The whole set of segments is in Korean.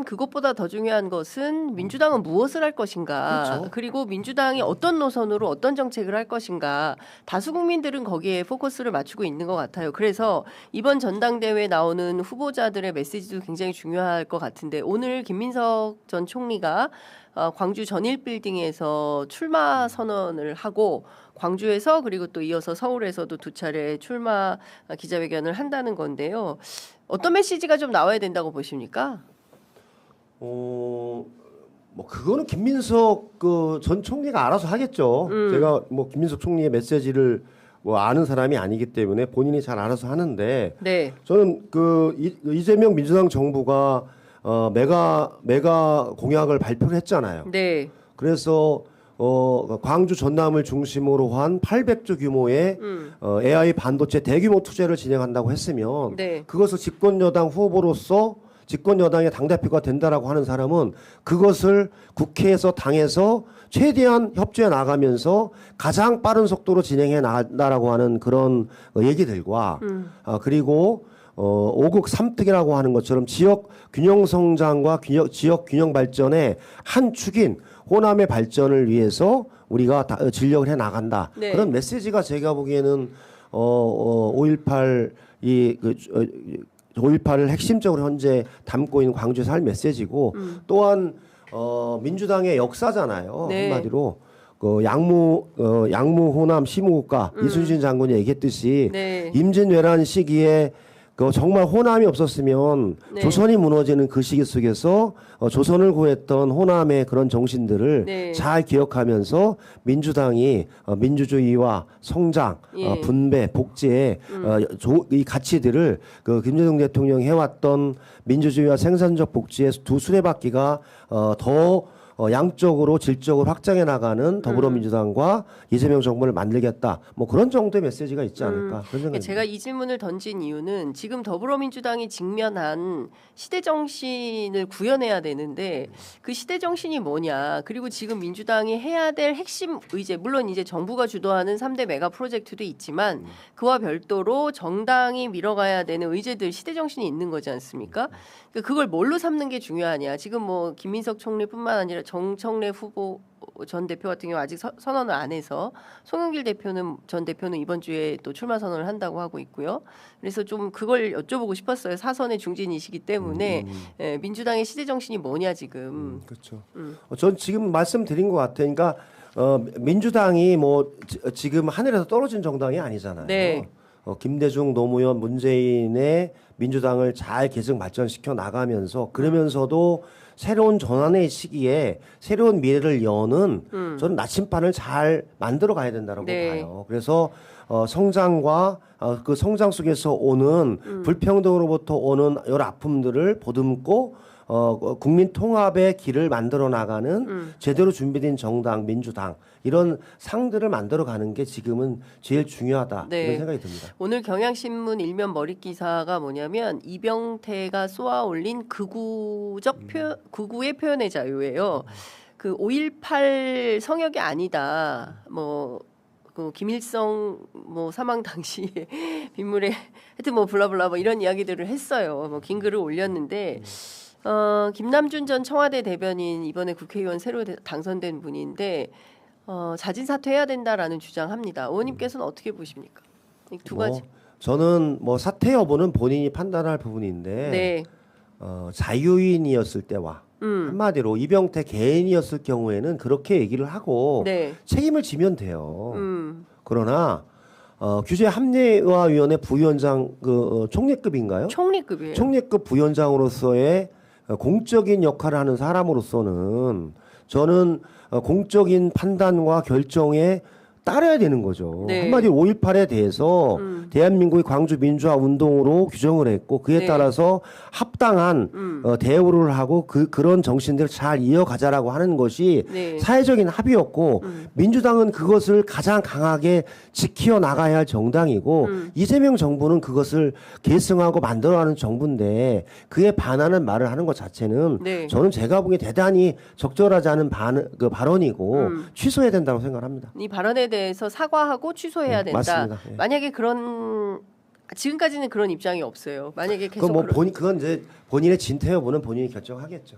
그것보다 더 중요한 것은 민주당은 무엇을 할 것인가. 그렇죠. 그리고 민주당이 어떤 노선으로 어떤 정책을 할 것인가. 다수 국민들은 거기에 포커스를 맞추고 있는 것 같아요. 그래서 이번 전당대회에 나오는 후보자들의 메시지도 굉장히 중요할 것 같은데 오늘 김민석 전 총리가 광주 전일빌딩에서 출마 선언을 하고 광주에서 그리고 또 이어서 서울에서도 두 차례 출마 기자회견을 한다는 건데요. 어떤 메시지가 좀 나와야 된다고 보십니까? 뭐 그거는 김민석 그 전 총리가 알아서 하겠죠. 제가 뭐 김민석 총리의 메시지를 뭐 아는 사람이 아니기 때문에 본인이 잘 알아서 하는데 네. 저는 그 이재명 민주당 정부가 메가 공약을 발표를 했잖아요. 네. 그래서 광주 전남을 중심으로 한 800조 규모의 AI 반도체 대규모 투자를 진행한다고 했으면 네. 그것을 집권 여당 후보로서 집권 여당의 당대표가 된다라고 하는 사람은 그것을 국회에서 당에서 최대한 협조해 나가면서 가장 빠른 속도로 진행해 나간다라고 하는 그런 얘기들과 그리고 5국 3특이라고 하는 것처럼 지역 균형 성장과 지역 균형 발전의 한 축인 호남의 발전을 위해서 우리가 진력을 해 나간다. 네. 그런 메시지가 제가 보기에는 5.18을 핵심적으로 현재 담고 있는 광주에서 할 메시지고 또한 민주당의 역사잖아요. 네. 한마디로 그 양무 호남 시무국가 이순신 장군이 얘기했듯이 네. 임진왜란 시기에 그 정말 호남이 없었으면 네. 조선이 무너지는 그 시기 속에서 조선을 구했던 호남의 그런 정신들을 네. 잘 기억하면서 민주당이 민주주의와 성장, 예. 분배, 복지의 이 가치들을 그 김대중 대통령이 해왔던 민주주의와 생산적 복지의 두 수레바퀴가 더 양적으로 질적으로 확장해 나가는 더불어민주당과 이재명 정부를 만들겠다. 뭐 그런 정도의 메시지가 있지 않을까. 그런 생각이 제가 이 질문을 던진 이유는 지금 더불어민주당이 직면한 시대 정신을 구현해야 되는데 그 시대 정신이 뭐냐. 그리고 지금 민주당이 해야 될 핵심 의제, 물론 이제 정부가 주도하는 3대 메가 프로젝트도 있지만 그와 별도로 정당이 밀어가야 되는 의제들 시대 정신이 있는 거지 않습니까? 그걸 뭘로 삼는 게 중요하냐. 지금 뭐 김민석 총리뿐만 아니라 정청래 후보 전 대표 같은 경우 아직 선언을 안 해서 송영길 전 대표는 이번 주에 또 출마 선언을 한다고 하고 있고요. 그래서 좀 그걸 여쭤보고 싶었어요. 사선의 중진이시기 때문에 민주당의 시대 정신이 뭐냐 지금. 그렇죠. 전 지금 말씀드린 것 같아요. 그러니까 민주당이 뭐 지금 하늘에서 떨어진 정당이 아니잖아요. 네. 김대중, 노무현, 문재인의 민주당을 잘 계속 발전시켜 나가면서 그러면서도 새로운 전환의 시기에 새로운 미래를 여는 저는 나침반을 잘 만들어 가야 된다고 네. 봐요. 그래서 성장과 그 성장 속에서 오는 불평등으로부터 오는 여러 아픔들을 보듬고 국민 통합의 길을 만들어 나가는 제대로 준비된 정당, 민주당 이런 상들을 만들어 가는 게 지금은 제일 중요하다 네. 이런 생각이 듭니다. 오늘 경향신문 일면 머릿 기사가 뭐냐면 이병태가 쏘아 올린 극우의 표현의 자유예요. 그 5.18 성역이 아니다. 그 김일성 뭐 사망 당시에 빗물에 하여튼 뭐 블라블라 뭐 이런 이야기들을 했어요. 뭐 긴 글을 올렸는데 김남준 전 청와대 대변인 이번에 국회의원 새로 당선된 분인데 자진 사퇴해야 된다라는 주장합니다. 의원님께서는 어떻게 보십니까? 이 두 가지. 저는 뭐 사퇴 여부는 본인이 판단할 부분인데 네. 자유인이었을 때와 한마디로 이병태 개인이었을 경우에는 그렇게 얘기를 하고 네. 책임을 지면 돼요. 그러나 규제합리화위원회 부위원장 총리급인가요? 총리급이에요. 총리급 부위원장으로서의 공적인 역할을 하는 사람으로서는 저는 공적인 판단과 결정에 따라야 되는 거죠. 네. 한마디로 5.18에 대해서 대한민국의 광주 민주화 운동으로 규정을 했고 그에 네. 따라서 합당한 대우를 하고 그런 정신들을 잘 이어가자라고 하는 것이 네. 사회적인 합의였고 민주당은 그것을 가장 강하게 지켜 나가야 할 정당이고 이재명 정부는 그것을 계승하고 만들어가는 정부인데 그에 반하는 말을 하는 것 자체는 네. 저는 제가 보기에 대단히 적절하지 않은 발언이고 취소해야 된다고 생각합니다. 이 발언에 대해서 사과하고 취소해야 된다. 맞습니다. 예. 만약에 그런 지금까지는 그런 입장이 없어요. 만약에 계속 그건 뭐 그건 이제 본인의 진퇴 여부는 본인이 결정하겠죠.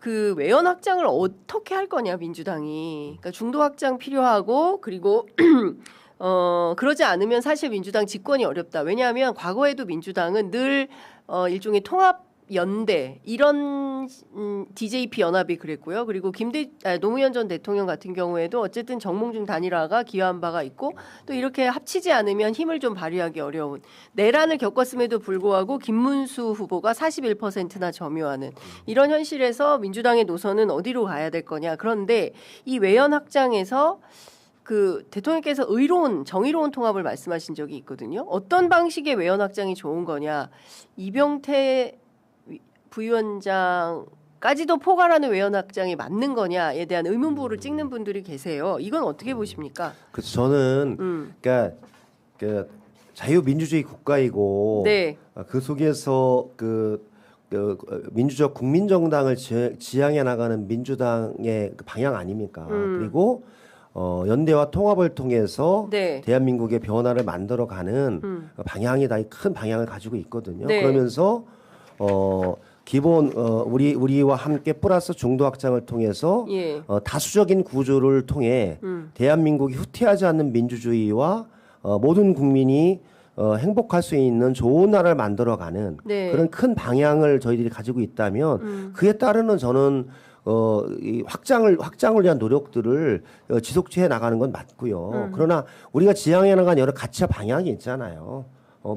그 외연 확장을 어떻게 할 거냐 민주당이. 그러니까 중도 확장 필요하고 그리고 그러지 않으면 사실 민주당 집권이 어렵다. 왜냐하면 과거에도 민주당은 늘 일종의 통합 연대 이런 DJP 연합이 그랬고요. 그리고 노무현 전 대통령 같은 경우에도 어쨌든 정몽준 단일화가 기여한 바가 있고 또 이렇게 합치지 않으면 힘을 좀 발휘하기 어려운 내란을 겪었음에도 불구하고 김문수 후보가 41%나 점유하는 이런 현실에서 민주당의 노선은 어디로 가야 될 거냐. 그런데 이 외연 확장에서 그 대통령께서 정의로운 통합을 말씀하신 적이 있거든요. 어떤 방식의 외연 확장이 좋은 거냐. 이병태 부위원장까지도 포괄하는 외연 확장이 맞는 거냐에 대한 의문부를 찍는 분들이 계세요. 이건 어떻게 보십니까? 그래서 저는 그러니까 그 자유민주주의 국가이고 네. 그 속에서 그 민주적 국민정당을 지향해 나가는 민주당의 그 방향 아닙니까? 그리고 연대와 통합을 통해서 네. 대한민국의 변화를 만들어가는 방향이 다 큰 방향을 가지고 있거든요. 네. 그러면서 기본 우리와 함께 플러스 중도 확장을 통해서 예. 다수적인 구조를 통해 대한민국이 후퇴하지 않는 민주주의와 모든 국민이 행복할 수 있는 좋은 나라를 만들어가는 네. 그런 큰 방향을 저희들이 가지고 있다면 그에 따르는 저는 이 확장을 위한 노력들을 지속해 나가는 건 맞고요. 그러나 우리가 지향해 나간 여러 가치와 방향이 있잖아요.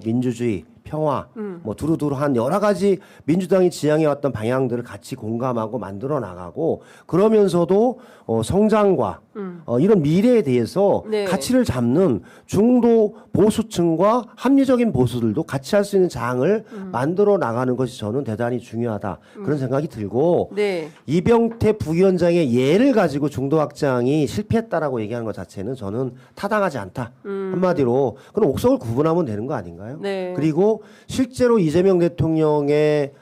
민주주의, 평화, 뭐 두루두루한 여러 가지 민주당이 지향해 왔던 방향들을 같이 공감하고 만들어 나가고 그러면서도 성장과 이런 미래에 대해서 네. 가치를 잡는 중도 보수층과 합리적인 보수들도 같이 할 수 있는 장을 만들어 나가는 것이 저는 대단히 중요하다 그런 생각이 들고 네. 이병태 부위원장의 예를 가지고 중도 확장이 실패했다라고 얘기하는 것 자체는 저는 타당하지 않다. 한마디로 그럼 옥석을 구분하면 되는 거 아닌가요? 네. 그리고 실제로 이재명 대통령의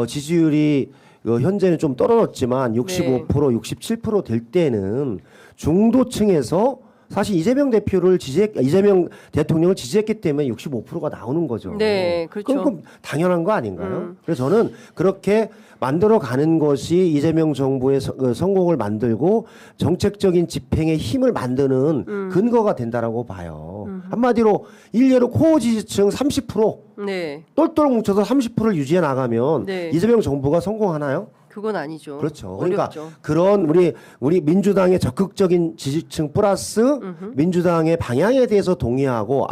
지지율이 현재는 좀 떨어졌지만 65%, 67%될 때는 중도층에서 사실 이재명 대통령을 지지했기 때문에 65%가 나오는 거죠. 네, 그렇죠. 그럼 당연한 거 아닌가요? 그래서 저는 그렇게 만들어가는 것이 이재명 정부의 성공을 만들고 정책적인 집행의 힘을 만드는 근거가 된다라고 봐요. 한마디로 일례로 코어 지지층 30% 네. 똘똘 뭉쳐서 30%를 유지해 나가면 네. 이재명 정부가 성공하나요? 그건 아니죠. 그렇죠. 그러니까 어렵죠. 그런 우리 민주당의 적극적인 지지층 플러스 민주당의 방향에 대해서 동의하고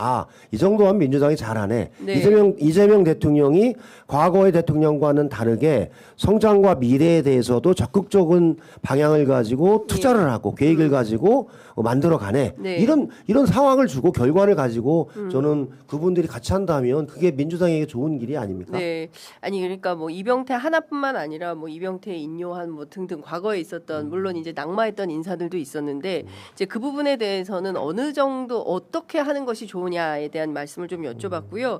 이 정도면 민주당이 잘하네. 네. 이재명 대통령이 과거의 대통령과는 다르게 성장과 미래에 대해서도 적극적인 방향을 가지고 투자를 하고 계획을 가지고 만들어가네. 네. 이런 상황을 주고 결과를 가지고 저는 그분들이 같이 한다면 그게 민주당에게 좋은 길이 아닙니까? 네. 아니 그러니까 뭐 이병태 하나뿐만 아니라 뭐 이병태, 인요한 뭐 등등 과거에 있었던 물론 이제 낙마했던 인사들도 있었는데 이제 그 부분에 대해서는 어느 정도 어떻게 하는 것이 좋으냐에 대한 말씀을 좀 여쭤봤고요.